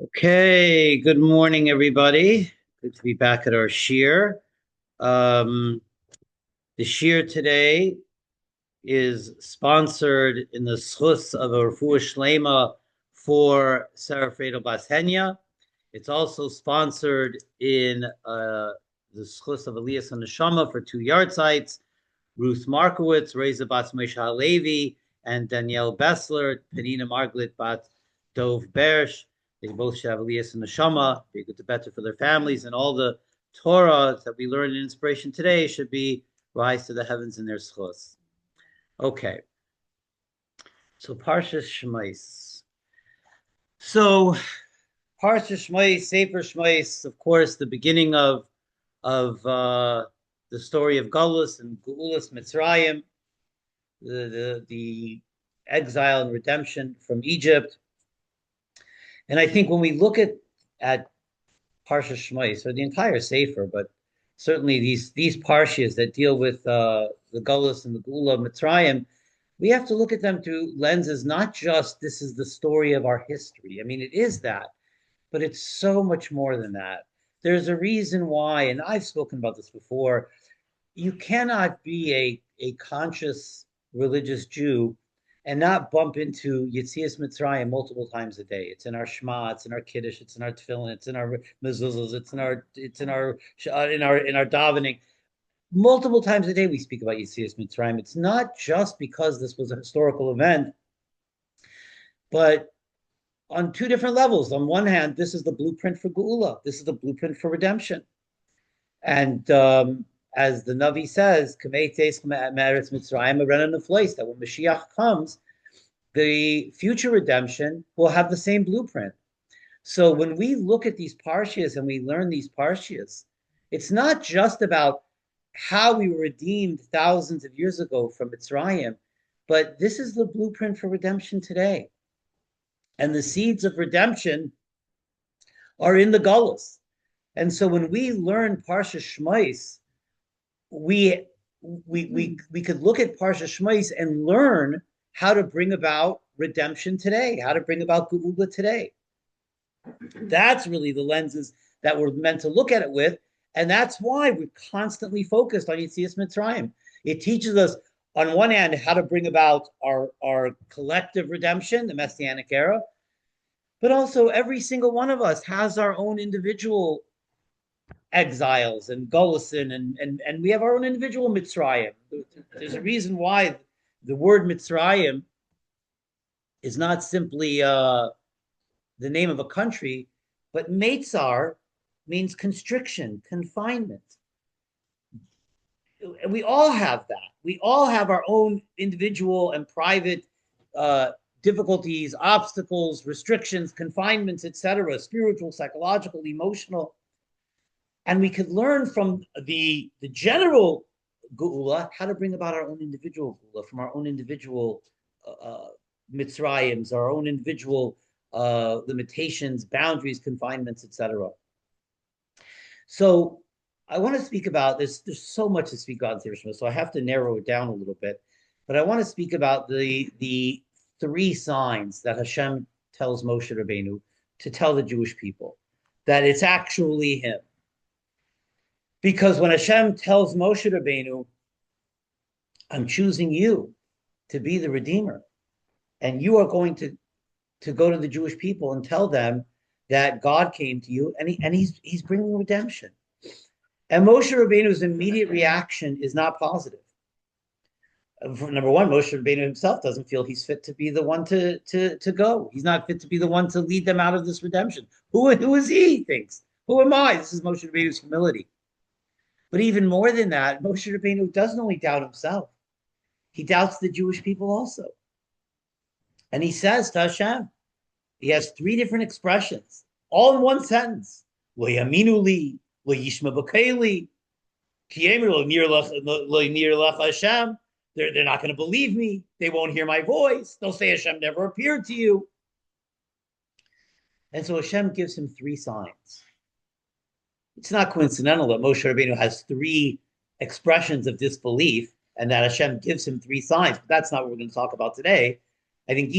Okay, good morning, everybody. Good to be back at our Shiur. Um, the Shiur today is sponsored in the Schus of a Refuah Shlema for Sarah Fredo Bas Henya. It's also sponsored in the Schus of Elias and Neshama for two yard sites, Ruth Markowitz, Reza Bas Moshe Halevi, and Danielle Bessler, Penina Margaret Bat Dov Bersh. They both should have Elias and Neshama, be good to better for their families, and all the Torah that we learn in inspiration today should be rise to the heavens in their schos. Okay, so Parshas Shmos. So Parshas Shmos, Sefer Shmos, of course, the beginning of the story of Galus and Geulas Mitzrayim, the exile and redemption from Egypt. And I think when we look at Parshas Shmos, or the entire Sefer, but certainly these Parshas that deal with the Galus and the Geula of Mitzrayim, we have to look at them through lenses, not just this is the story of our history. I mean, it is that, but it's so much more than that. There's a reason why, and I've spoken about this before, you cannot be a conscious religious Jew and not bump into Yetzias Mitzrayim multiple times a day. It's in our Shema, it's in our Kiddush, it's in our Tefillin, it's in our mezuzahs, it's in our davening. Multiple times a day we speak about Yetzias Mitzrayim. It's not just because this was a historical event, but on two different levels. On one hand, this is the blueprint for Geula. This is the blueprint for redemption. And as the Navi says, that when Mashiach comes, the future redemption will have the same blueprint. So when we look at these Parshas and we learn these Parshas, it's not just about how we were redeemed thousands of years ago from Mitzrayim, but this is the blueprint for redemption today. And the seeds of redemption are in the Galus. And so when we learn Parshas Shmos, we could look at Parshas Shmos and learn how to bring about redemption today, how to bring about Geula today. That's really the lenses that we're meant to look at it with, and that's why we're constantly focused on Yetzias Mitzrayim. It teaches us, on one hand, how to bring about our collective redemption, the Messianic era, but also every single one of us has our own individual exiles and Golusin, and we have our own individual Mitzrayim. There's a reason why the word Mitzrayim is not simply the name of a country, but Meitzar means constriction, confinement. And we all have that. We all have our own individual and private difficulties, obstacles, restrictions, confinements, etc., spiritual, psychological, emotional. And we could learn from the general Geula how to bring about our own individual Geula, from our own individual Mitzrayims, our own individual limitations, boundaries, confinements, etc. So I want to speak about this. There's so much to speak about in Shmos, so I have to narrow it down a little bit. But I want to speak about the three signs that Hashem tells Moshe Rabbeinu to tell the Jewish people that it's actually him. Because when Hashem tells Moshe Rabbeinu, I'm choosing you to be the Redeemer, and you are going to go to the Jewish people and tell them that God came to you, and he's bringing redemption. And Moshe Rabbeinu's immediate reaction is not positive. Number one, Moshe Rabbeinu himself doesn't feel he's fit to be the one to go. He's not fit to be the one to lead them out of this redemption. Who is he? He thinks. Who am I? This is Moshe Rabbeinu's humility. But even more than that, Moshe Rabbeinu doesn't only doubt himself, he doubts the Jewish people also. And he says to Hashem, he has three different expressions, all in one sentence. Lo yaminu li, lo yishma b'kei lo nir lach Hashem. They're not going to believe me. They won't hear my voice. They'll say Hashem never appeared to you. And so Hashem gives him three signs. It's not coincidental that Moshe Rabbeinu has three expressions of disbelief and that Hashem gives him three signs, but that's not what we're going to talk about today. I think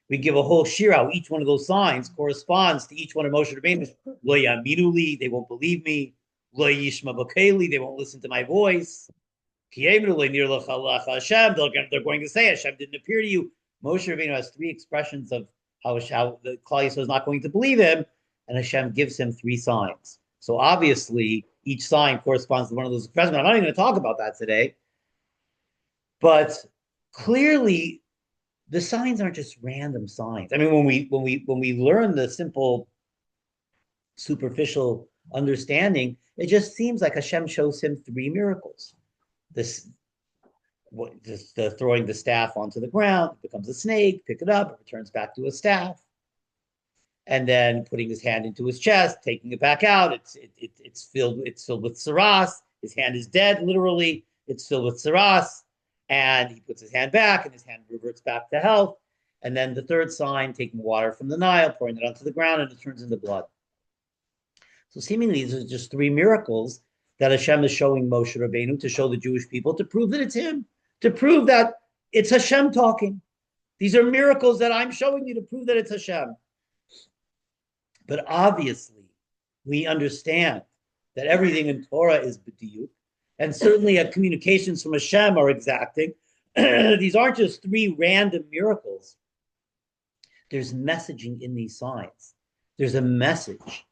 We give a whole shiur how each one of those signs corresponds to each one of Moshe Rabbeinu's. Lo yaminuli, they won't believe me. Lo yishma b'keli, they won't listen to my voice. They're going to say Hashem didn't appear to you. Moshe Rabbeinu has three expressions of how the Klal Yisrael is not going to believe him, and Hashem gives him three signs. So obviously, each sign corresponds to one of those expressions. I'm not even going to talk about that today, but clearly, the signs aren't just random signs. I mean, when we learn the simple, superficial understanding, it just seems like Hashem shows him three miracles. This, the throwing the staff onto the ground, it becomes a snake, pick it up, it returns back to a staff, and then putting his hand into his chest, taking it back out. It's filled with saras. His hand is dead, literally. It's filled with saras, and he puts his hand back, and his hand reverts back to health. And then the third sign, taking water from the Nile, pouring it onto the ground, and it turns into blood. So seemingly, these are just three miracles that Hashem is showing Moshe Rabbeinu to show the Jewish people, to prove that it's him, to prove that it's Hashem talking. These are miracles that I'm showing you to prove that it's Hashem. But obviously, we understand that everything in Torah is b'diyuk, and certainly communications from Hashem are exacting. These aren't just three random miracles. There's messaging in these signs. There's a message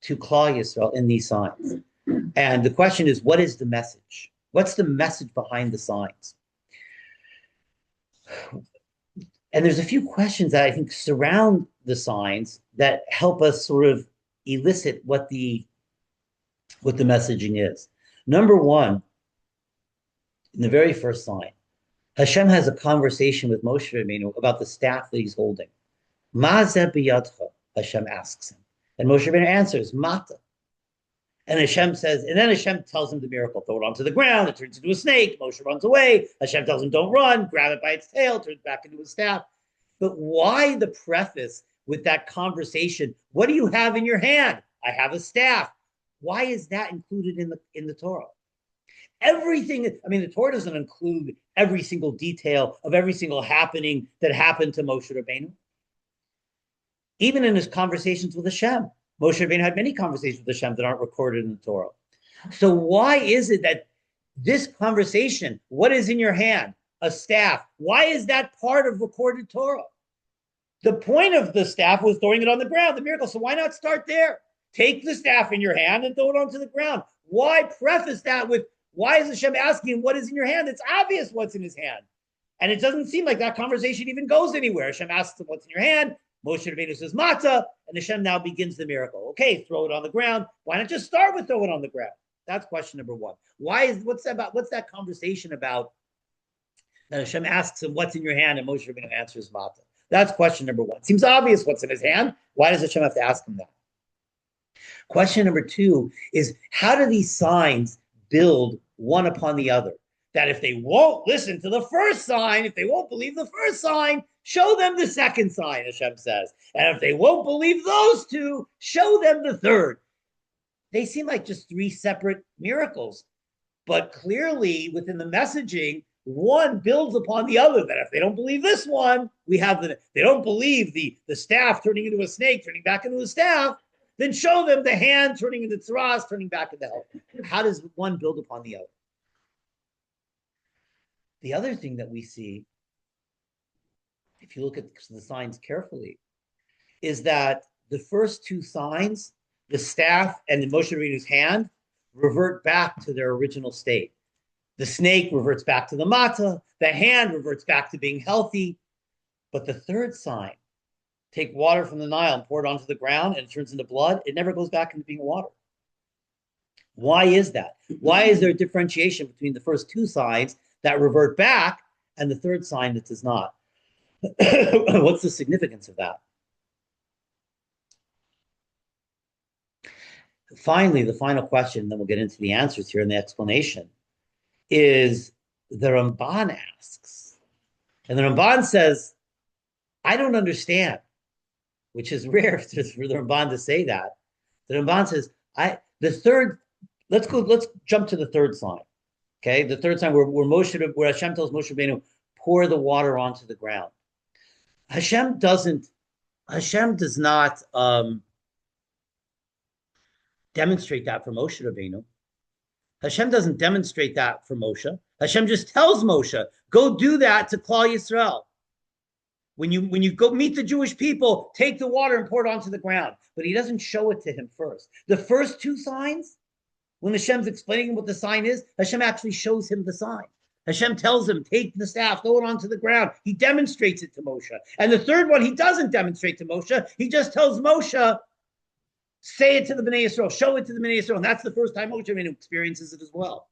to Klal Yisrael in these signs. And the question is, what is the message? What's the message behind the signs? And there's a few questions that I think surround the signs that help us sort of elicit what the messaging is. Number one, in the very first sign, Hashem has a conversation with Moshe Rabbeinu about the staff that he's holding. Ma zeh biyadcha, Hashem asks him. And Moshe Rabbeinu answers, Mata. And Hashem says, and then Hashem tells him the miracle, throw it onto the ground, it turns into a snake, Moshe runs away, Hashem tells him don't run, grab it by its tail, turns back into a staff. But why the preface with that conversation? What do you have in your hand? I have a staff. Why is that included in the Torah? Everything, I mean, the Torah doesn't include every single detail of every single happening that happened to Moshe Rabbeinu. Even in his conversations with Hashem, Moshe Rabbeinu had many conversations with Hashem that aren't recorded in the Torah. So why is it that this conversation, what is in your hand? A staff. Why is that part of recorded Torah? The point of the staff was throwing it on the ground, the miracle. So why not start there? Take the staff in your hand and throw it onto the ground. Why preface that with, why is Hashem asking him what is in your hand? It's obvious what's in his hand. And it doesn't seem like that conversation even goes anywhere. Hashem asks him what's in your hand. Moshe Rabbeinu says, Matzah, and Hashem now begins the miracle. Okay, throw it on the ground. Why not just start with throw it on the ground? That's question number one. What's that conversation about that Hashem asks him, what's in your hand? And Moshe Rabbeinu answers, Matzah. That's question number one. Seems obvious what's in his hand. Why does Hashem have to ask him that? Question number two is, how do these signs build one upon the other? That if they won't listen to the first sign, if they won't believe the first sign, show them the second sign, Hashem says. And if they won't believe those two, show them the third. They seem like just three separate miracles. But clearly, within the messaging, one builds upon the other. That if they don't believe this one, they don't believe the staff turning into a snake, turning back into a staff, then show them the hand turning into tzaras, turning back into health. How does one build upon the other? The other thing that we see, if you look at the signs carefully, is that the first two signs, the staff and the Moshe Rabbeinu's hand, revert back to their original state. The snake reverts back to the matzah, the hand reverts back to being healthy. But the third sign, take water from the Nile and pour it onto the ground and it turns into blood, it never goes back into being water. Why is that? Why is there a differentiation between the first two signs that revert back and the third sign that does not? What's the significance of that? Finally, the final question, then we'll get into the answers here and the explanation, is the Ramban asks. And the Ramban says, I don't understand, which is rare for the Ramban to say that. The Ramban says, let's jump to the third sign. Okay, the third sign where Hashem tells Moshe Rabbeinu, pour the water onto the ground. Hashem doesn't. Hashem does not demonstrate that for Moshe Rabbeinu. Hashem doesn't demonstrate that for Moshe. Hashem just tells Moshe, "Go do that to Klal Yisrael. When you go meet the Jewish people, take the water and pour it onto the ground." But he doesn't show it to him first. The first two signs, when Hashem's explaining what the sign is, Hashem actually shows him the sign. Hashem tells him, take the staff, throw it onto the ground. He demonstrates it to Moshe. And the third one, he doesn't demonstrate to Moshe. He just tells Moshe, say it to the Bnei Yisrael, show it to the Bnei Yisrael. And that's the first time Moshe Rabbeinu experiences it as well.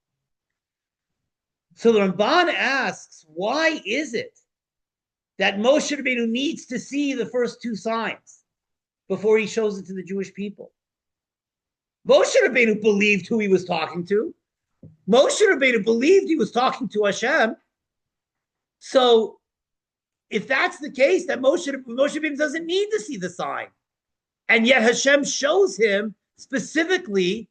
So the Ramban asks, why is it that Moshe Rabbeinu needs to see the first two signs before he shows it to the Jewish people? Moshe Rabbeinu believed who he was talking to. Moshe Rabbeinu believed he was talking to Hashem. So if that's the case, that Moshe Rabbeinu doesn't need to see the sign. And yet Hashem shows him specifically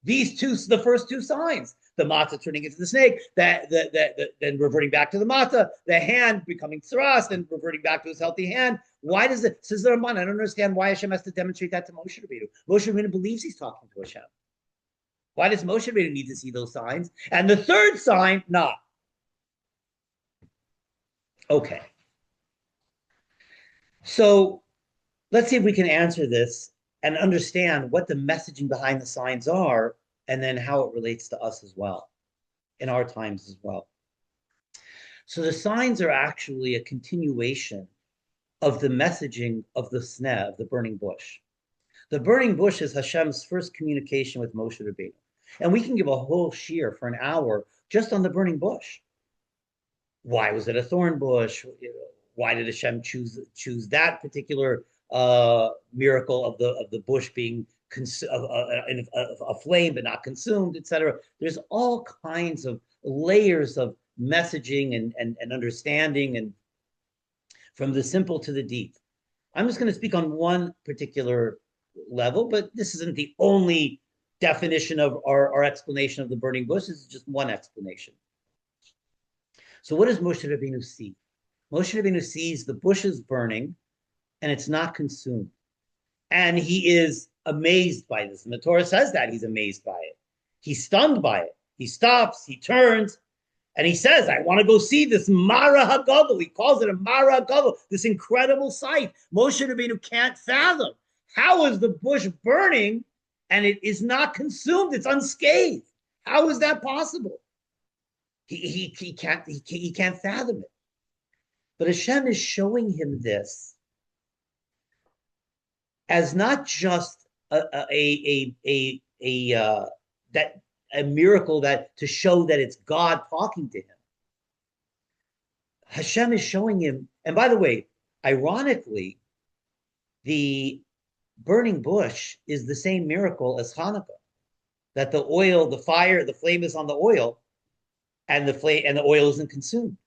the first two signs. The matzah turning into the snake, then reverting back to the matzah, the hand becoming tsaras, then reverting back to his healthy hand. Why does it, says the Ramban, I don't understand why Hashem has to demonstrate that to Moshe Rabbeinu. Moshe Rabbeinu believes he's talking to Hashem. Why does Moshe Rabbeinu need to see those signs? And the third sign, not. Okay. So let's see if we can answer this and understand what the messaging behind the signs are, and then how it relates to us as well, in our times as well. So the signs are actually a continuation of the messaging of the sneh, of the burning bush. The burning bush is Hashem's first communication with Moshe Rabbeinu. And we can give a whole shiur for an hour just on the burning bush. Why was it a thorn bush? Why did Hashem choose that particular miracle of the bush being a flame but not consumed, etc.? There's all kinds of layers of messaging and understanding, and from the simple to the deep. I'm just going to speak on one particular level, but this isn't the only definition of our explanation of the burning bush. This is just one explanation. So what does Moshe Rabbeinu see? Moshe Rabbeinu sees the bushes burning and it's not consumed. And he is amazed by this. And the Torah says that he's amazed by it. He's stunned by it. He stops, he turns, and he says, I want to go see this Mara HaGadol. He calls it a Mara HaGadol, this incredible sight. Moshe Rabbeinu can't fathom. How is the bush burning and it is not consumed? It's unscathed. How is that possible? He can't fathom it. But Hashem is showing him this as not just a miracle that to show that it's God talking to him. Hashem is showing him, and by the way, ironically, the burning bush is the same miracle as Hanukkah, that the oil, the fire, the flame is on the oil, and the oil isn't consumed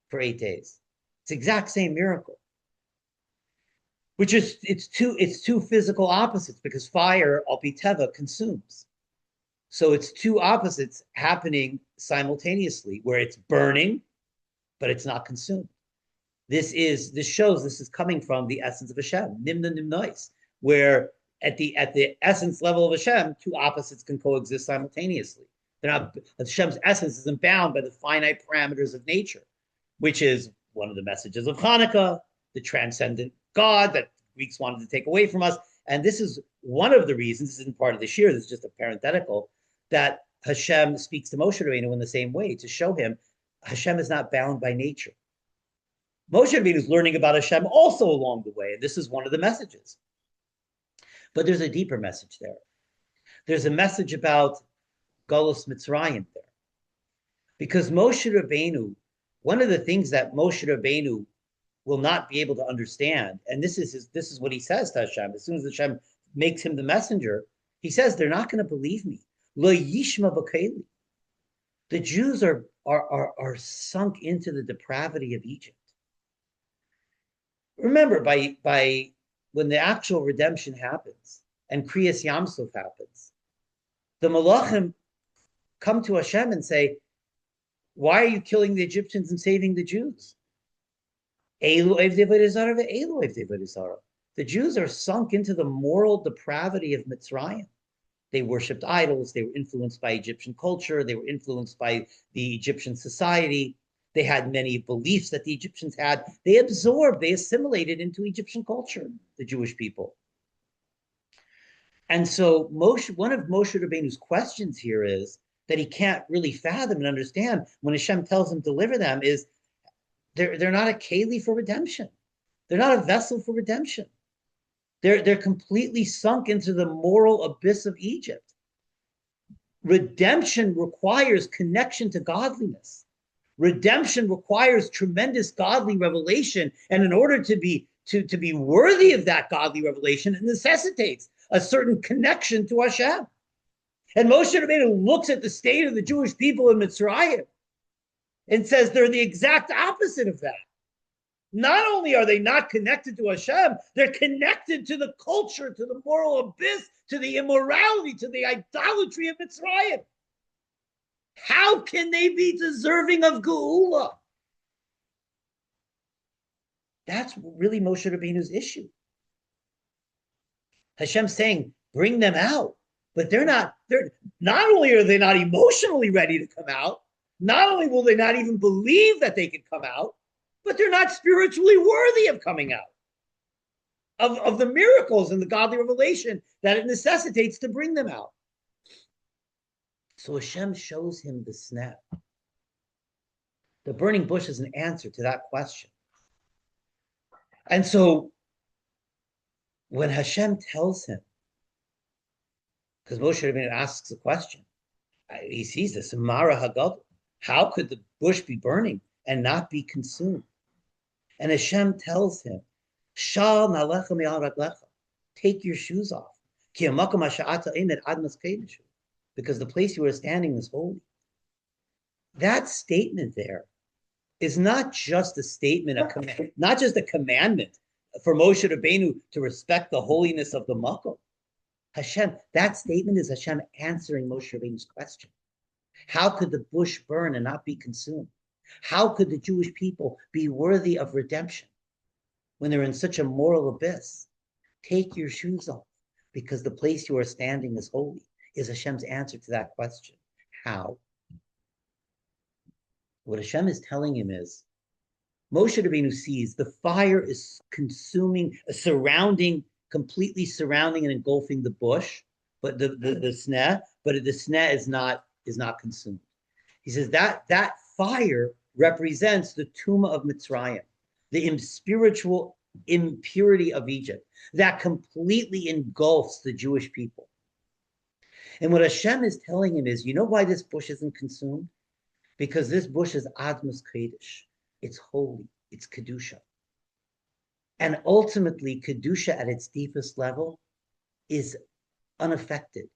for 8 days. It's the exact same miracle. Which is it's two physical opposites, because fire, al pi teva, consumes. So it's two opposites happening simultaneously, where it's burning, but it's not consumed. This shows this is coming from the essence of Hashem, nimna nimnois, where at the essence level of Hashem, two opposites can coexist simultaneously. They're not, Hashem's essence isn't bound by the finite parameters of nature, which is one of the messages of Hanukkah, the transcendent God that Greeks wanted to take away from us. And this is one of the reasons, this isn't part of the shiur, this is just a parenthetical, that Hashem speaks to Moshe Rabbeinu in the same way, to show him Hashem is not bound by nature. Moshe Rabbeinu is learning about Hashem also along the way, and this is one of the messages. But there's a deeper message there. There's a message about Galus Mitzrayim there. Because Moshe Rabbeinu, one of the things that Moshe Rabbeinu will not be able to understand, and this is what he says to Hashem, as soon as Hashem makes him the messenger, he says, they're not going to believe me. Lo yishma b'keli. The Jews are sunk into the depravity of Egypt. Remember, by when the actual redemption happens and Kriyas Yamsuf happens, the Malachim come to Hashem and say, why are you killing the Egyptians and saving the Jews? Elu Evdei Avodah Zarah ve'elu Evdei Avodah Zarah. The Jews are sunk into the moral depravity of Mitzrayim. They worshipped idols. They were influenced by Egyptian culture. They were influenced by the Egyptian society. They had many beliefs that the Egyptians had. They absorbed, they assimilated into Egyptian culture, the Jewish people. And so Moshe, one of Moshe Rabbeinu's questions here is that he can't really fathom and understand when Hashem tells him to deliver them is they're not a keli for redemption. They're not a vessel for redemption. They're completely sunk into the moral abyss of Egypt. Redemption requires connection to godliness. Redemption requires tremendous godly revelation, and in order to be worthy of that godly revelation, it necessitates a certain connection to Hashem. And Moshe Rabbeinu looks at the state of the Jewish people in Mitzrayim and says they're the exact opposite of that. Not only are they not connected to Hashem, they're connected to the culture, to the moral abyss, to the immorality, to the idolatry of Mitzrayim. How can they be deserving of Geula? That's really Moshe Rabbeinu's issue. Hashem's saying, bring them out. But not only are they not emotionally ready to come out, not only will they not even believe that they can come out, but they're not spiritually worthy of coming out, of the miracles and the godly revelation that it necessitates to bring them out. So Hashem shows him the snap. The burning bush is an answer to that question. And so when Hashem tells him, because Moshe Rabbeinu asks a question, he sees this, Mara Hagab, how could the bush be burning and not be consumed? And Hashem tells him, Shal nalecha mi'al raglecha, take your shoes off. Ki hamakom hasha'ata emet admas kedushu, because the place you are standing is holy. That statement there is not just a statement, not just a commandment for Moshe Rabbeinu to respect the holiness of the makom. Hashem, that statement is Hashem answering Moshe Rabbeinu's question. How could the bush burn and not be consumed? How could the Jewish people be worthy of redemption when they're in such a moral abyss? Take your shoes off, because the place you are standing is holy, is Hashem's answer to that question. How? What Hashem is telling him is, Moshe Rabbeinu sees the fire is consuming, completely surrounding and engulfing the bush, but the sneh, but the sneh is not consumed. He says that fire represents the tumah of Mitzrayim, the spiritual impurity of Egypt that completely engulfs the Jewish people. And what Hashem is telling him is, you know why this bush isn't consumed? Because this bush is Admas Kodesh. It's holy. It's Kedusha. And ultimately, Kedusha at its deepest level is unaffected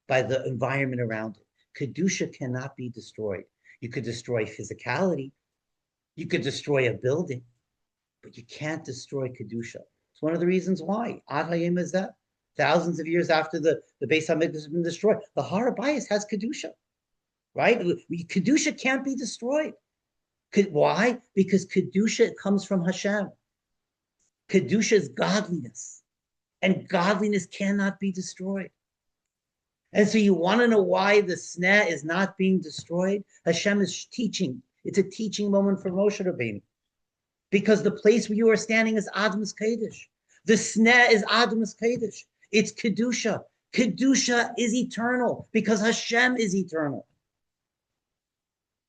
by the environment around it. Kedusha cannot be destroyed. You could destroy physicality. You could destroy a building, but you can't destroy Kedusha. It's one of the reasons why. Ad Hayom is that. Thousands of years after the Beis HaMikdash has been destroyed, the Har HaBayis has Kedusha, right? Kedusha can't be destroyed. Why? Because Kedusha comes from Hashem. Kedusha is godliness, and godliness cannot be destroyed. And so you want to know why the sneh is not being destroyed? Hashem is teaching. It's a teaching moment for Moshe Rabbeinu. Because the place where you are standing is Admas Kodesh. The sneh is Admas Kodesh. It's Kedusha. Kedusha is eternal because Hashem is eternal.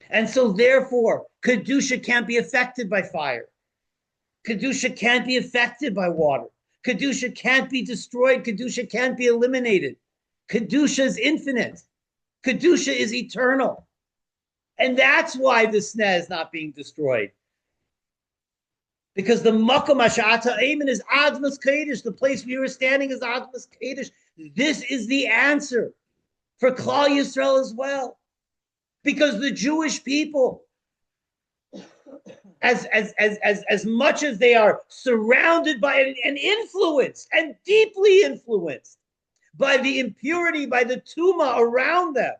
And so therefore, Kedusha can't be affected by fire. Kedusha can't be affected by water. Kedusha can't be destroyed. Kedusha can't be eliminated. Kedusha is infinite. Kedusha is eternal. And that's why the sneh is not being destroyed. Because the makom hasha'ata emin is Admas Kodesh. The place where you are standing is Admas Kodesh. This is the answer for Klal Yisrael as well. Because the Jewish people, as much as they are surrounded by and influenced and deeply influenced by the impurity, by the tumah around them,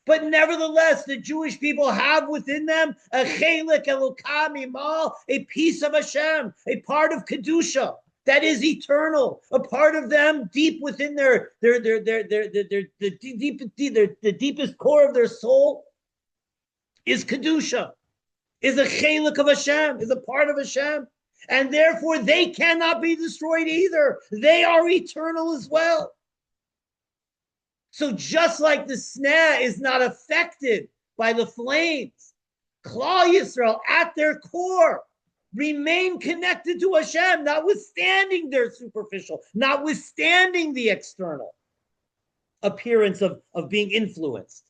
But nevertheless, the Jewish people have within them a chelik elokam imal, a piece of Hashem, a part of kedusha that is eternal, a part of them deep within the deepest core of their soul is kedusha, is a chelik of Hashem, is a part of Hashem, and therefore they cannot be destroyed either. They are eternal as well. So just like the sneh is not affected by the flames, Klal Yisrael at their core remain connected to Hashem, notwithstanding their superficial, notwithstanding the external appearance of being influenced.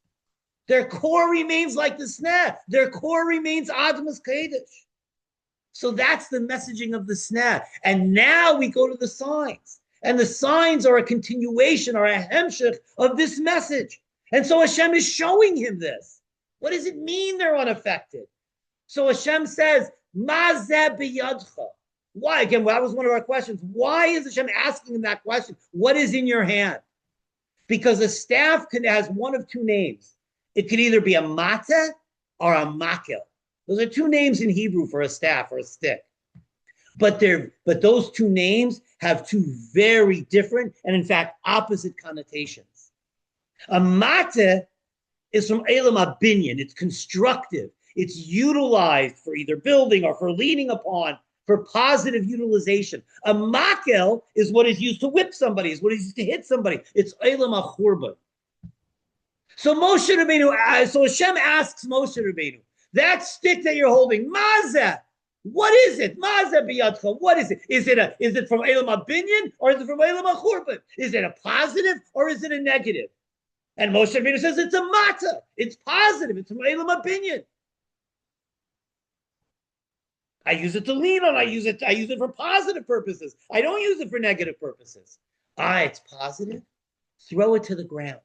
Their core remains like the sneh. Their core remains Admas Kodesh. So that's the messaging of the sneh. And now we go to the signs. And the signs are a continuation, are a hemshech of this message. And so Hashem is showing him this. What does it mean they're unaffected? So Hashem says, Mazeh biyadcha. Why? Again, that was one of our questions. Why is Hashem asking him that question? What is in your hand? Because a staff has one of two names. It could either be a mateh or a makel. Those are two names in Hebrew for a staff or a stick. But those two names have two very different and, in fact, opposite connotations. A mateh is from Elam Abinyan. It's constructive. It's utilized for either building or for leaning upon, for positive utilization. A makel is what is used to whip somebody, is what is used to hit somebody. It's Elam HaChurban. So Moshe Rabbeinu, so Hashem asks Moshe Rabbeinu, that stick that you're holding, Mazeh, what is it? Mazeh biyadcha. What is it? Is it from Elam Abinyan or is it from Elam HaChurban? Is it a positive or is it a negative? And Moshe Rabbeinu says it's a mateh. It's positive. It's from Elam Abinyan. I use it to lean on. I use it for positive purposes. I don't use it for negative purposes. It's positive. Throw it to the ground.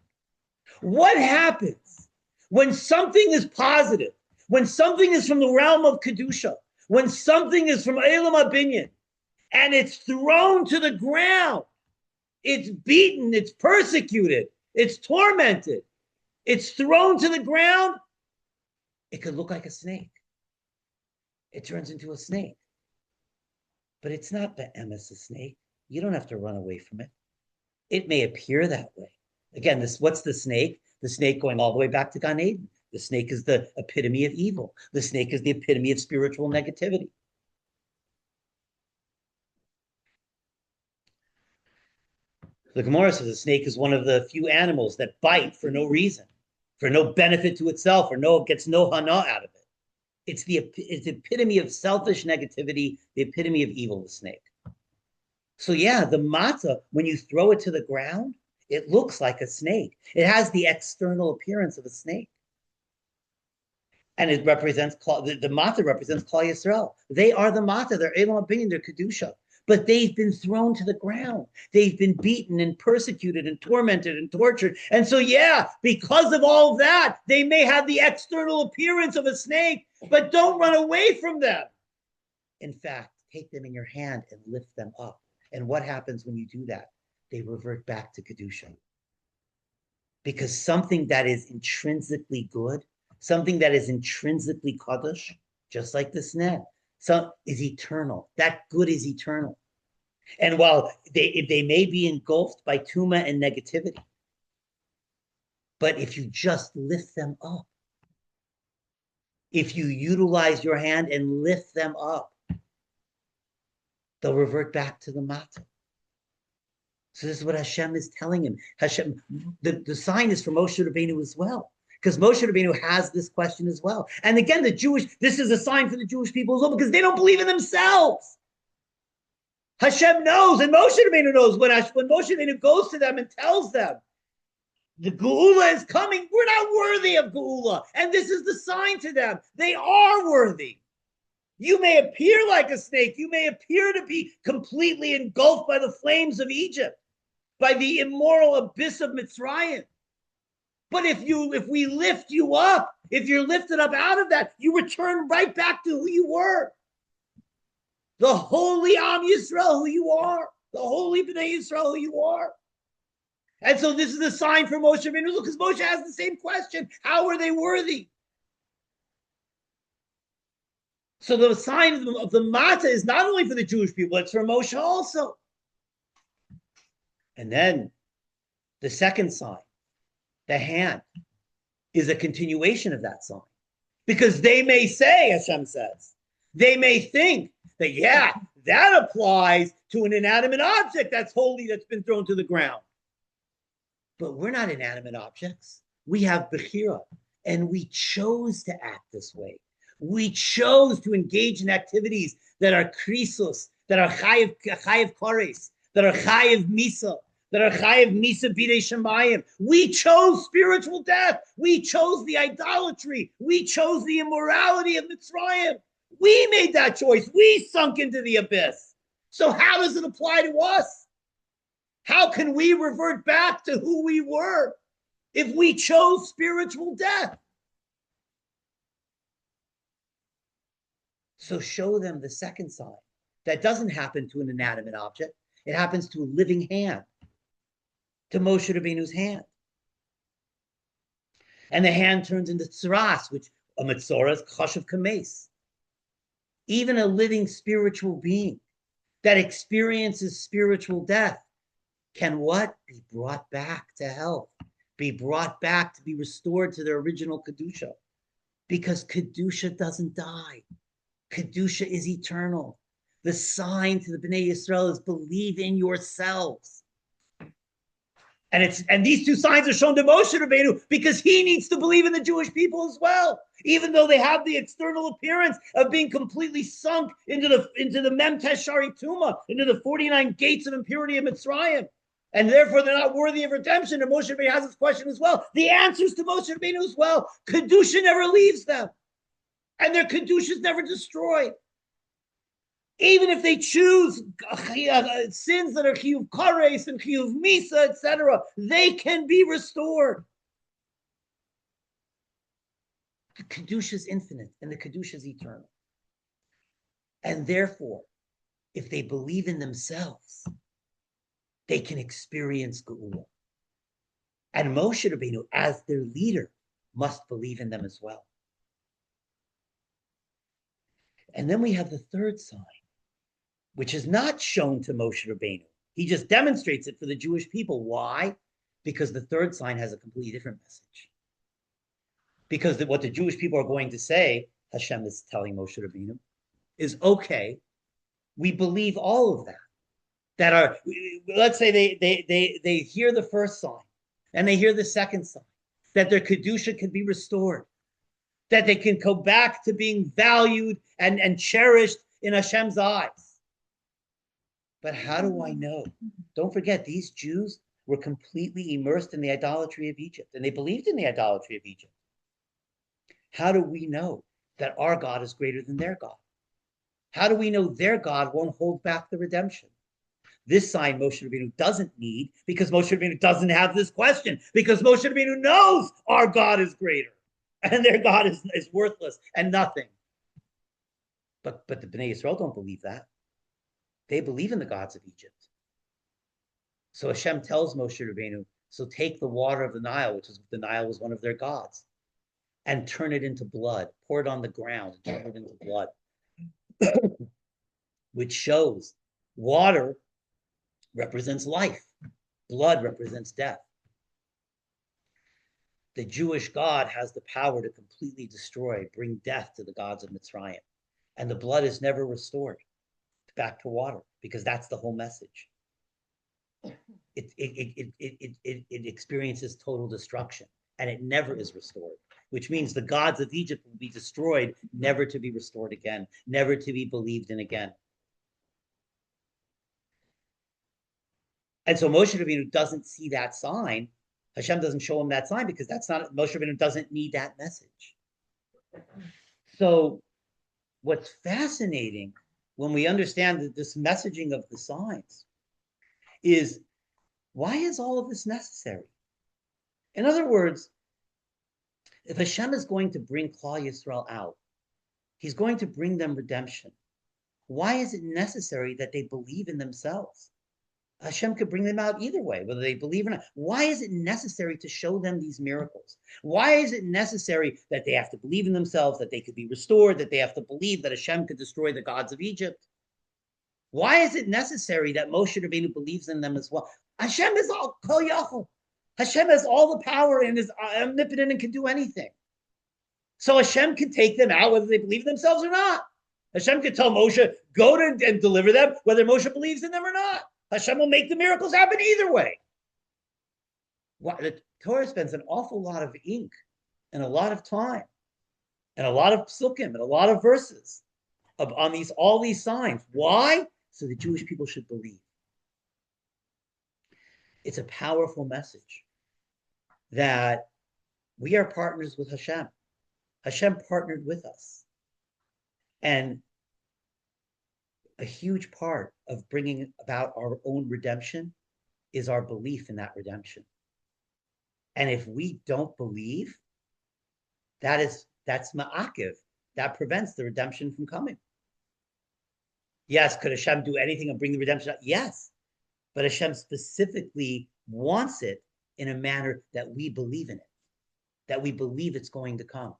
What happens when something is positive? When something is from the realm of kedusha? When something is from Elam Abinyan and it's thrown to the ground, it's beaten, it's persecuted, it's tormented, it's thrown to the ground, it could look like a snake. It turns into a snake. But it's not be'emes a snake. You don't have to run away from it. It may appear that way. Again, what's the snake? The snake going all the way back to Gan Eden. The snake is the epitome of evil. The snake is the epitome of spiritual negativity. The Gemara says a snake is one of the few animals that bite for no reason, for no benefit to itself, or gets no hana out of it. It's the epitome of selfish negativity, the epitome of evil, the snake. So yeah, the matzah, when you throw it to the ground, it looks like a snake. It has the external appearance of a snake. And it represents, the matzah represents Klal Yisrael. They are the matzah, they're Elam Abinyan, they're Kedusha. But they've been thrown to the ground. They've been beaten and persecuted and tormented and tortured. And so, yeah, because of all of that, they may have the external appearance of a snake, but don't run away from them. In fact, take them in your hand and lift them up. And what happens when you do that? They revert back to Kedusha. Because something that is intrinsically good, something that is intrinsically Kaddish, just like the sneh, is eternal. That good is eternal. And while they may be engulfed by tuma and negativity, but if you just lift them up, if you utilize your hand and lift them up, they'll revert back to the matzah. So this is what Hashem is telling him. Hashem, the sign is for Moshe Rabbeinu as well, because Moshe Rabbeinu has this question as well. And again, this is a sign for the Jewish people as well, because they don't believe in themselves. Hashem knows, and Moshe Rabbeinu knows, when Moshe Rabbeinu goes to them and tells them, the Geula is coming, we're not worthy of Geula. And this is the sign to them. They are worthy. You may appear like a snake. You may appear to be completely engulfed by the flames of Egypt, by the immoral abyss of Mitzrayim. But if we lift you up, if you're lifted up out of that, you return right back to who you were. The holy Am Yisrael, who you are. The holy Bnei Yisrael, who you are. And so this is a sign for Moshe Rabbeinu, because Moshe has the same question. How are they worthy? So the sign of the Mata is not only for the Jewish people, it's for Moshe also. And then the second sign, the hand, is a continuation of that sign. Because they may say, Hashem says, they may think that, yeah, that applies to an inanimate object that's holy, that's been thrown to the ground. But we're not inanimate objects. We have Bechira, and we chose to act this way. We chose to engage in activities that are krisos, that are chayiv kores, that are chayiv misa, that are chayiv misa bidei shemayim. We chose spiritual death. We chose the idolatry. We chose the immorality of Mitzrayim. We made that choice. We sunk into the abyss. So how does it apply to us? How can we revert back to who we were if we chose spiritual death? So show them the second sign. That doesn't happen to an inanimate object. It happens to a living hand, to Moshe Rabbeinu's hand. And the hand turns into tsaras, which a mitzorah is chashav kames. Even a living spiritual being that experiences spiritual death can what? Be brought back to health, be brought back to be restored to their original Kedusha. Because Kedusha doesn't die. Kedusha is eternal. The sign to the Bnei Yisrael is believe in yourselves. And these two signs are shown to Moshe Rabbeinu because he needs to believe in the Jewish people as well, even though they have the external appearance of being completely sunk into the Mem Teshari Tuma, into the 49 gates of impurity of Mitzrayim. And therefore, they're not worthy of redemption. And Moshe Rabbeinu has this question as well. The answers to Moshe Rabbeinu as well. Kedusha never leaves them. And their Kedusha is never destroyed. Even if they choose sins that are chiyuv kares and chiyuv misa, etc., they can be restored. The Kedusha is infinite and the Kedusha is eternal. And therefore, if they believe in themselves, they can experience Geula. And Moshe Rabbeinu, as their leader, must believe in them as well. And then we have the third sign, which is not shown to Moshe Rabbeinu. He just demonstrates it for the Jewish people. Why? Because the third sign has a completely different message. Because what the Jewish people are going to say, Hashem is telling Moshe Rabbeinu, is okay, we believe all of that. That are, let's say they hear the first sign and they hear the second sign, that their Kedusha can be restored, that they can go back to being valued and cherished in Hashem's eyes. But how do I know? Don't forget, these Jews were completely immersed in the idolatry of Egypt, and they believed in the idolatry of Egypt. How do we know that our God is greater than their God? How do we know their God won't hold back the redemption? This sign Moshe Rabbeinu doesn't need because Moshe Rabbeinu doesn't have this question, because Moshe Rabbeinu knows our God is greater and their God is worthless and nothing. But the Bnei Yisrael don't believe that. They believe in the gods of Egypt. So Hashem tells Moshe Rabbeinu, so take the water of the Nile, the Nile was one of their gods, and turn it into blood, pour it on the ground and turn it into blood, which shows water represents life, blood represents death. The Jewish God has the power to completely destroy, bring death to the gods of Mitzrayim, and the blood is never restored back to water, because that's the whole message. It experiences total destruction, and it never is restored, which means the gods of Egypt will be destroyed, never to be restored again, never to be believed in again. And so Moshe Rabbeinu doesn't see that sign. Hashem doesn't show him that sign because that's not, Moshe Rabbeinu doesn't need that message. So what's fascinating when we understand that this messaging of the signs is, why is all of this necessary? In other words, if Hashem is going to bring Klal Yisrael out, he's going to bring them redemption. Why is it necessary that they believe in themselves? Hashem could bring them out either way, whether they believe or not. Why is it necessary to show them these miracles? Why is it necessary that they have to believe in themselves, that they could be restored, that they have to believe that Hashem could destroy the gods of Egypt? Why is it necessary that Moshe Rabbeinu believes in them as well? Hashem is all kol yachol. Hashem has all the power and is omnipotent and can do anything. So Hashem can take them out whether they believe in themselves or not. Hashem can tell Moshe, go to and deliver them, whether Moshe believes in them or not. Hashem will make the miracles happen either way. The Torah spends an awful lot of ink and a lot of time and a lot of psukim and a lot of verses on all these signs. Why? So the Jewish people should believe. It's a powerful message that we are partners with Hashem. Hashem partnered with us. And a huge part of bringing about our own redemption is our belief in that redemption. And if we don't believe, that's ma'akiv. That prevents the redemption from coming. Yes, could Hashem do anything and bring the redemption? Yes. But Hashem specifically wants it in a manner that we believe in it, that we believe it's going to come.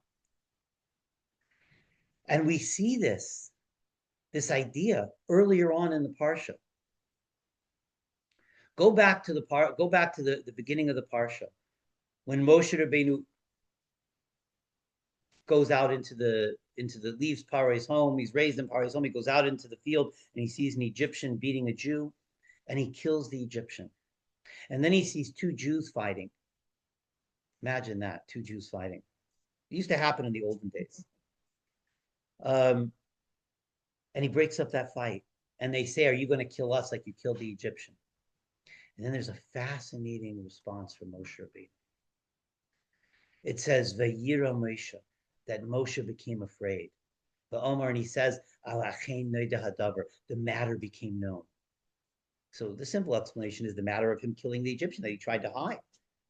And we see this idea earlier on in the Parsha. Go back to the beginning of the Parsha, when Moshe Rabbeinu goes out leaves Paro's home. He's raised in Paro's home. He goes out into the field and he sees an Egyptian beating a Jew, and he kills the Egyptian. And then he sees two Jews fighting. Imagine that, two Jews fighting. It used to happen in the olden days. And he breaks up that fight. And they say, are you going to kill us like you killed the Egyptian? And then there's a fascinating response from Moshe Rabbeinu. It says, Vayira Moshe, that Moshe became afraid. The Omar, and he says, the matter became known. So the simple explanation is the matter of him killing the Egyptian that he tried to hide.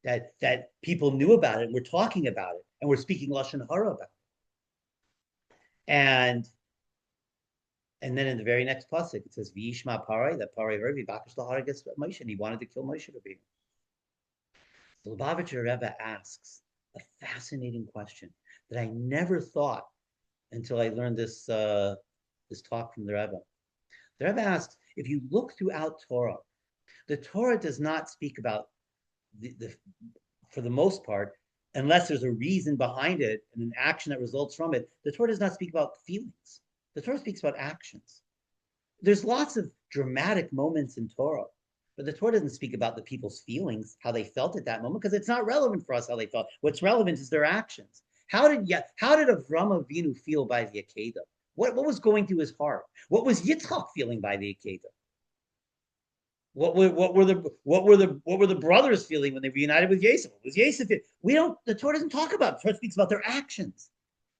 That people knew about it, and were talking about it, and were speaking Lashon Hara about it. And then in the very next pasuk, it says, V'yishma Parai, that Parai heard, V'yibakash lahar against Moshe, and he wanted to kill Moshe Rabbeinu. The Lubavitcher Rebbe asks a fascinating question that I never thought until I learned this talk from the Rebbe. The Rebbe asks, if you look throughout Torah, the Torah does not speak about for the most part, unless there's a reason behind it and an action that results from it, the Torah does not speak about feelings. The Torah speaks about actions. There's lots of dramatic moments in Torah, but the Torah doesn't speak about the people's feelings, how they felt at that moment, because it's not relevant for us how they felt. What's relevant is their actions. How did Avraham Avinu feel by the Akedah? What was going through his heart? What was Yitzchak feeling by the Akedah? What were the brothers feeling when they reunited with Yosef? What was Yosef? The Torah doesn't talk about it. The Torah speaks about their actions.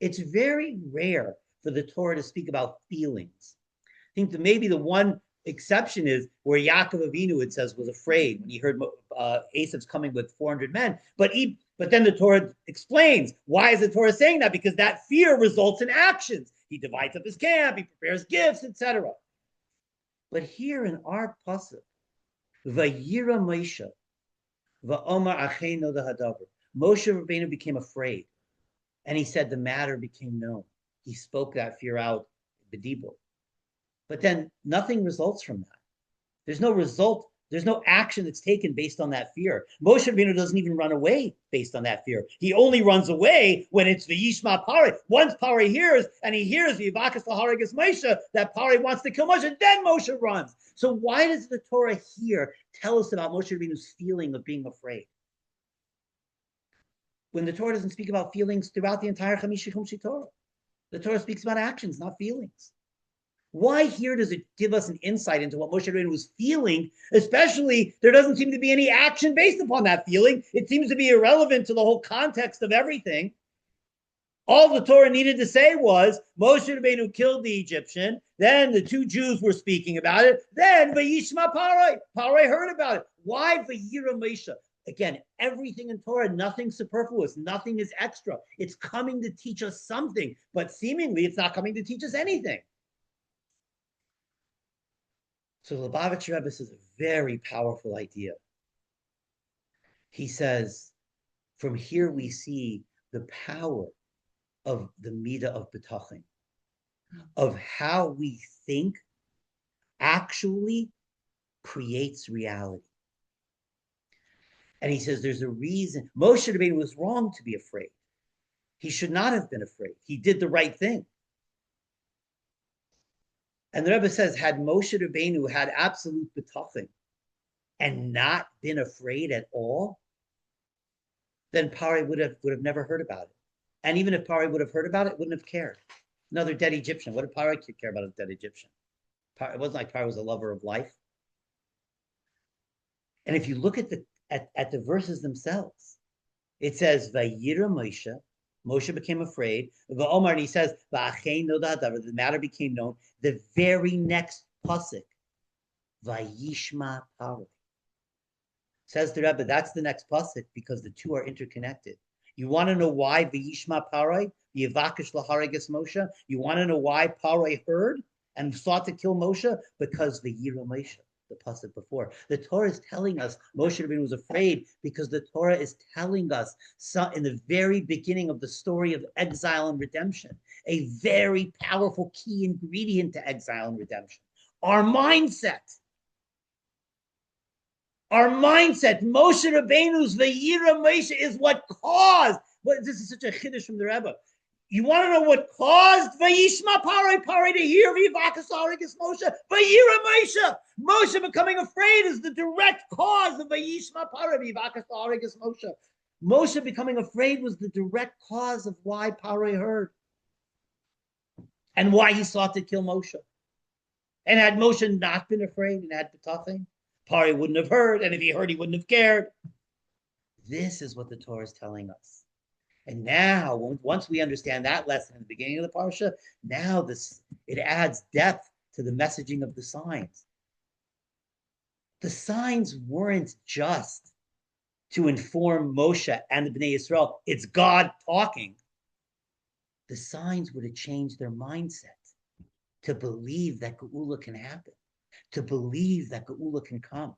It's very rare for the Torah to speak about feelings. I think that maybe the one exception is where Yaakov Avinu, it says, was afraid when he heard Esav's coming with 400 men. But then the Torah explains, why is the Torah saying that? Because that fear results in actions. He divides up his camp, he prepares gifts, etc. But here in our pasuk, Vayira Moshe, Va'omar Acheinu Hadavar, Moshe Rabbeinu became afraid, and he said the matter became known. He spoke that fear out, B'dibur. But then nothing results from that. There's no result. There's no action that's taken based on that fear. Moshe Rabbeinu doesn't even run away based on that fear. He only runs away when it's the Yishma Pare. Once Pare hears, and he hears the Yivakas Lahar against Moshe, that Pare wants to kill Moshe, then Moshe runs. So why does the Torah here tell us about Moshe Rabbeinu's feeling of being afraid? When the Torah doesn't speak about feelings throughout the entire Chamisha Chumshi Torah. The Torah speaks about actions, not feelings. Why here does it give us an insight into what Moshe Rabbeinu was feeling? Especially, there doesn't seem to be any action based upon that feeling. It seems to be irrelevant to the whole context of everything. All the Torah needed to say was, Moshe Rabbeinu killed the Egyptian. Then the two Jews were speaking about it. Then Vayishma Parai. Parai heard about it. Why Vayira Moshe? Again, everything in Torah, nothing superfluous, nothing is extra. It's coming to teach us something, but seemingly it's not coming to teach us anything. So the Lubavitcher Rebbe says a very powerful idea. He says, from here we see the power of the midah of betachon, of how we think actually creates reality. And he says there's a reason. Moshe Rabbeinu was wrong to be afraid. He should not have been afraid. He did the right thing. And the Rebbe says, had Moshe Rabbeinu had absolute betachon and not been afraid at all, then Pari would have never heard about it. And even if Pari would have heard about it, wouldn't have cared. Another dead Egyptian. What did Pari care about a dead Egyptian? It wasn't like Pari was a lover of life. And if you look at the verses themselves, it says, Vayira Moshe, Moshe became afraid. And he says, the matter became known. The very next pasuk, Vayishma Pari. Says the Rebbe, that's the next pasuk because the two are interconnected. You want to know why Vayishma Pari, Yevakish Laharagas Moshe? You want to know why Pari heard and sought to kill Moshe? Because Vayira Moshe, the pasuk before. The Torah is telling us Moshe Rabbeinu was afraid because the Torah is telling us in the very beginning of the story of exile and redemption, a very powerful key ingredient to exile and redemption, our mindset. Our mindset, Moshe Rabbeinu's Vayira Moshe is what caused. This is such a chiddush from the Rebbe. You want to know what caused Vayishma Pari to hear Vivakas Arigas Moshe? Vayira Moshe. Moshe becoming afraid is the direct cause of Vayishma Pari Vivakas Arigas Moshe. Moshe becoming afraid was the direct cause of why Pari heard and why he sought to kill Moshe. And had Moshe not been afraid and had betachon, Pari wouldn't have heard, and if he heard, he wouldn't have cared. This is what the Torah is telling us. And now, once we understand that lesson in the beginning of the Parsha, now it adds depth to the messaging of the signs. The signs weren't just to inform Moshe and the Bnei Yisrael, it's God talking. The signs were to change their mindset, to believe that Geula can happen, to believe that Geula can come,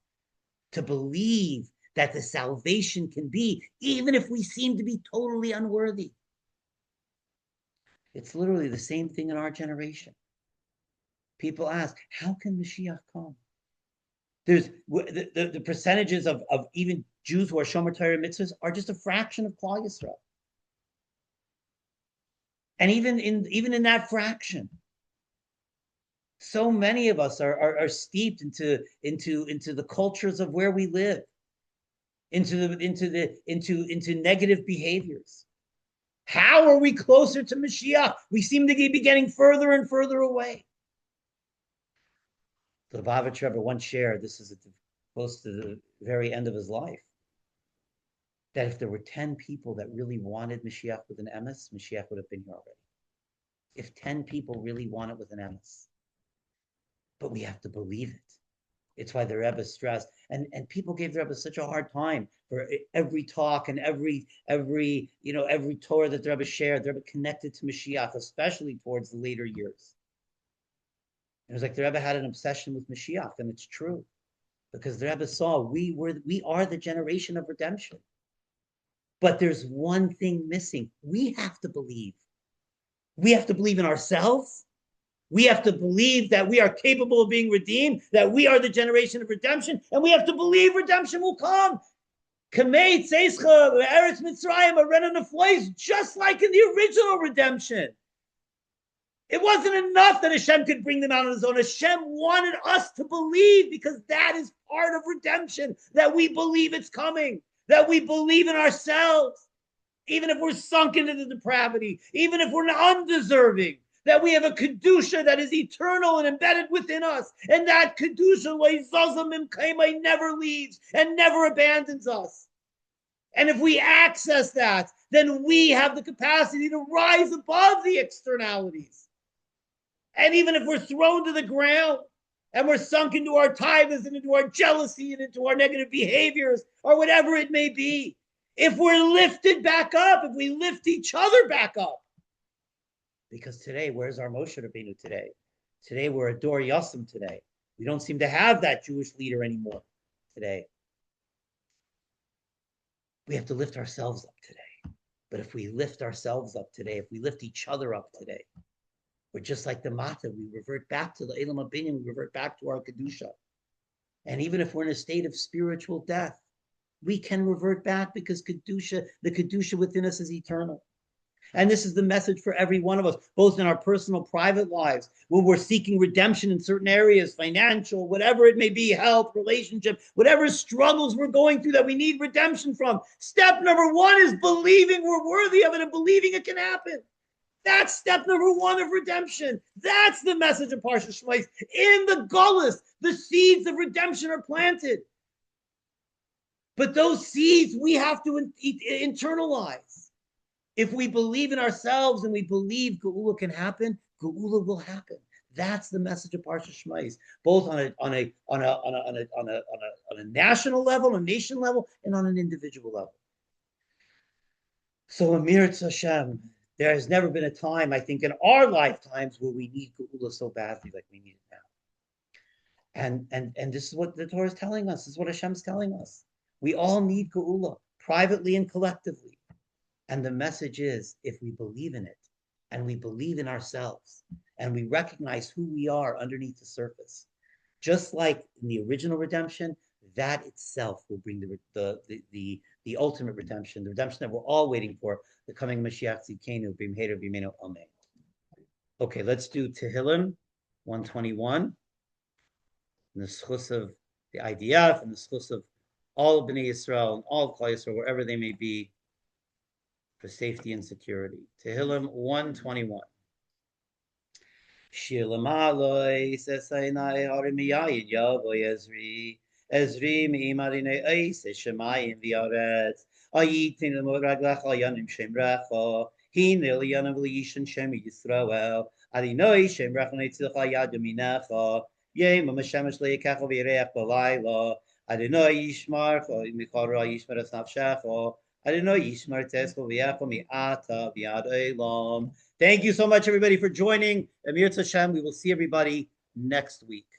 to believe that the salvation can be, even if we seem to be totally unworthy. It's literally the same thing in our generation. People ask, how can Mashiach come? There's the percentages of even Jews who are Shomer Torah mitzvahs are just a fraction of Klal Yisrael. And even in that fraction, so many of us are steeped into the cultures of where we live, into negative behaviors. How are we closer to Mashiach? We seem to be getting further and further away. The Lubavitcher Rebbe once shared, this is close to the very end of his life, that if there were 10 people that really wanted Mashiach with an emes, Mashiach would have been here already. If 10 people really want it with an emes. But we have to believe it. It's why the Rebbe stressed, and people gave the Rebbe such a hard time for every talk and every Torah that the Rebbe shared. The Rebbe connected to Mashiach, especially towards the later years. It was like the Rebbe had an obsession with Mashiach, and it's true, because the Rebbe saw we are the generation of redemption. But there's one thing missing. We have to believe. We have to believe in ourselves. We have to believe that we are capable of being redeemed, that we are the generation of redemption, and we have to believe redemption will come. Kamei Tzeischa, Eretz Mitzrayim, Arena Neflois, just like in the original redemption. It wasn't enough that Hashem could bring them out on his own. Hashem wanted us to believe, because that is part of redemption, that we believe it's coming, that we believe in ourselves, even if we're sunk into the depravity, even if we're undeserving, that we have a Kedusha that is eternal and embedded within us, and that Kedusha never leaves and never abandons us. And if we access that, then we have the capacity to rise above the externalities. And even if we're thrown to the ground and we're sunk into our taivas and into our jealousy and into our negative behaviors or whatever it may be, if we're lifted back up, if we lift each other back up. Because today, where's our Moshe Rabbeinu today? Today, we're a Dor Yassim today. We don't seem to have that Jewish leader anymore today. We have to lift ourselves up today. But if we lift ourselves up today, if we lift each other up today, we're just like the Mata. We revert back to the Elam Abinyan. We revert back to our Kedusha. And even if we're in a state of spiritual death, we can revert back because Kedusha, the Kedusha within us is eternal. And this is the message for every one of us, both in our personal, private lives, when we're seeking redemption in certain areas, financial, whatever it may be, health, relationship, whatever struggles we're going through that we need redemption from. Step number one is believing we're worthy of it and believing it can happen. That's step number one of redemption. That's the message of Parshas Shmos. In the Gullus, the seeds of redemption are planted. But those seeds we have to internalize. If we believe in ourselves and we believe Geula can happen, Geula will happen. That's the message of Parshas Shmos, both on a national level, a nation level, and on an individual level. So Amir Hashem, there has never been a time, I think, in our lifetimes where we need Geula so badly like we need it now. And this is what the Torah is telling us. This is what Hashem is telling us. We all need Geula, privately and collectively. And the message is, if we believe in it, and we believe in ourselves, and we recognize who we are underneath the surface, just like in the original redemption, that itself will bring the ultimate redemption, the redemption that we're all waiting for, the coming Mashiach Tzidkenu, B'mheira B'imenu, Amen. Okay, let's do Tehillim 121, and the schus of the IDF, and the schus of all of Bnei Yisrael, and all of Klal Yisrael, wherever they may be, for safety and security. Tehillim 121. Shir Lamaloi Sesainai Harimiyayin Yavoy Ezri Ezri Miimarine Eis Shemayim V'Aretz Ayitin Lemoraglacha Yanim Shemrecha Hinil Yanav Yishan Shem Yisrael Adinoi Shemrecha Netzilcha Yad Yaminecha Yem Mashemesh Leikacha V'Yireach B'Layla Adinoi Yishmar Mikara Yishmar Es Nafshecha. Thank you so much, everybody, for joining. Amir Hashem, we will see everybody next week.